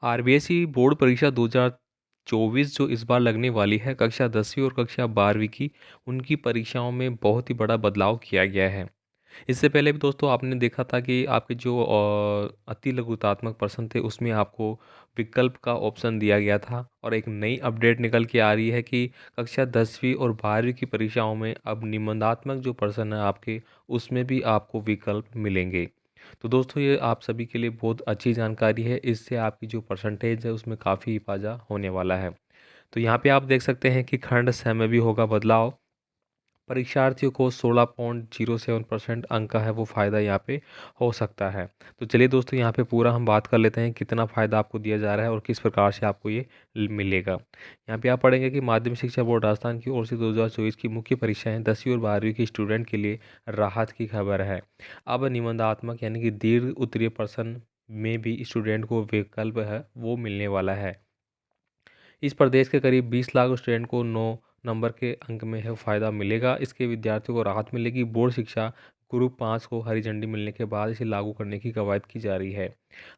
RBSE board परीक्षा 2024 जो इस बार लगने वाली है कक्षा 10वीं और कक्षा 12वीं की, उनकी परीक्षाओं में बहुत ही बड़ा बदलाव किया गया है। इससे पहले भी दोस्तों आपने देखा था कि आपके जो अति लघुतात्मक प्रश्न थे उसमें आपको विकल्प का ऑप्शन दिया गया था, और एक नई अपडेट निकल के आ रही है कि कक्षा 10वीं और 12वीं की परीक्षाओं में अब निबंधात्मक जो प्रश्न है आपके, उसमें भी आपको विकल्प मिलेंगे। तो दोस्तों ये आप सभी के लिए बहुत अच्छी जानकारी है, इससे आपकी जो परसेंटेज है उसमें काफ़ी इफाजा होने वाला है। तो यहाँ पे आप देख सकते हैं कि खंड समय में भी होगा बदलाव। परीक्षार्थियों को 16.07% अंक का है वो फ़ायदा यहाँ पे हो सकता है। तो चलिए दोस्तों यहाँ पे पूरा हम बात कर लेते हैं कितना फ़ायदा आपको दिया जा रहा है और किस प्रकार से आपको ये मिलेगा। यहाँ पे आप पढ़ेंगे कि माध्यमिक शिक्षा बोर्ड राजस्थान की ओर से 2024 की मुख्य परीक्षाएं 10वीं और 12वीं के स्टूडेंट के लिए राहत की खबर है। अब निबंधात्मक यानी कि दीर्घ उत्तरीय प्रश्न में भी स्टूडेंट को विकल्प है वो मिलने वाला है। इस प्रदेश के करीब 20 लाख स्टूडेंट को 9 नंबर के अंक में है फ़ायदा मिलेगा। इसके विद्यार्थियों को राहत मिलेगी। बोर्ड शिक्षा ग्रुप 5 को हरी झंडी मिलने के बाद इसे लागू करने की कवायद की जा रही है।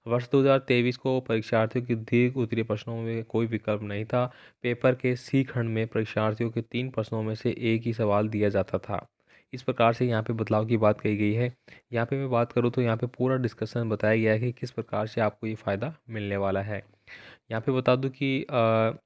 वर्ष 2023 को परीक्षार्थियों की दीर्घ उत्तरीय प्रश्नों में कोई विकल्प नहीं था। पेपर के सी खंड में परीक्षार्थियों के 3 प्रश्नों में से एक ही सवाल दिया जाता था। इस प्रकार से यहाँ पे बदलाव की बात कही गई है। यहाँ पे मैं बात करूँ तो यहाँ पे पूरा डिस्कशन बताया गया है कि किस प्रकार से आपको ये फ़ायदा मिलने वाला है। यहाँ पे बता दूं कि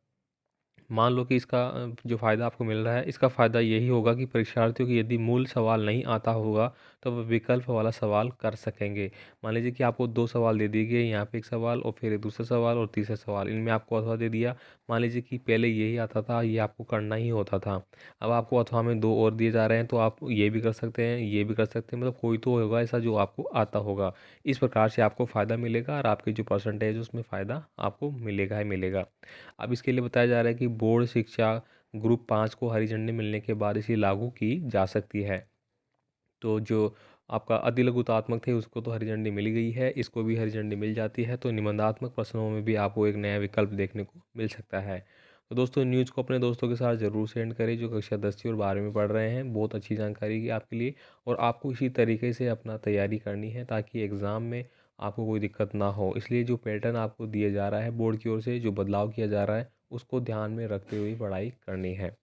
मान लो कि इसका जो फ़ायदा आपको मिल रहा है, इसका फ़ायदा यही होगा कि परीक्षार्थियों को यदि मूल सवाल नहीं आता होगा तो वह विकल्प वाला सवाल कर सकेंगे। मान लीजिए कि आपको 2 सवाल दे दिए गए, यहाँ पे एक सवाल और फिर एक दूसरा सवाल और तीसरा सवाल, इनमें आपको अथवा दे दिया। मान लीजिए कि पहले यही आता था, ये आपको करना ही होता था। अब आपको अथवा में 2 और दिए जा रहे हैं, तो आप ये भी कर सकते हैं, ये भी कर सकते हैं, मतलब कोई तो होगा ऐसा जो आपको आता होगा। इस प्रकार से आपको फ़ायदा मिलेगा और आपकी जो परसेंटेज है उसमें फ़ायदा आपको मिलेगा ही मिलेगा। अब इसके लिए बताया जा रहा है कि बोर्ड शिक्षा ग्रुप 5 को हरी झंडी मिलने के बाद इसे लागू की जा सकती है। तो जो आपका अति लघुतात्मक थे उसको तो हरी झंडी मिल गई है, इसको भी हरी झंडी मिल जाती है, तो निबंधात्मक प्रश्नों में भी आपको एक नया विकल्प देखने को मिल सकता है। तो दोस्तों न्यूज़ को अपने दोस्तों के साथ ज़रूर सेंड करें जो कक्षा 10वीं और 12वीं में पढ़ रहे हैं। बहुत अच्छी जानकारी की आपके लिए, और आपको इसी तरीके से अपना तैयारी करनी है ताकि एग्ज़ाम में आपको कोई दिक्कत ना हो। इसलिए जो पैटर्न आपको दिया जा रहा है बोर्ड की ओर से, जो बदलाव किया जा रहा है, उसको ध्यान में रखते हुए पढ़ाई करनी है।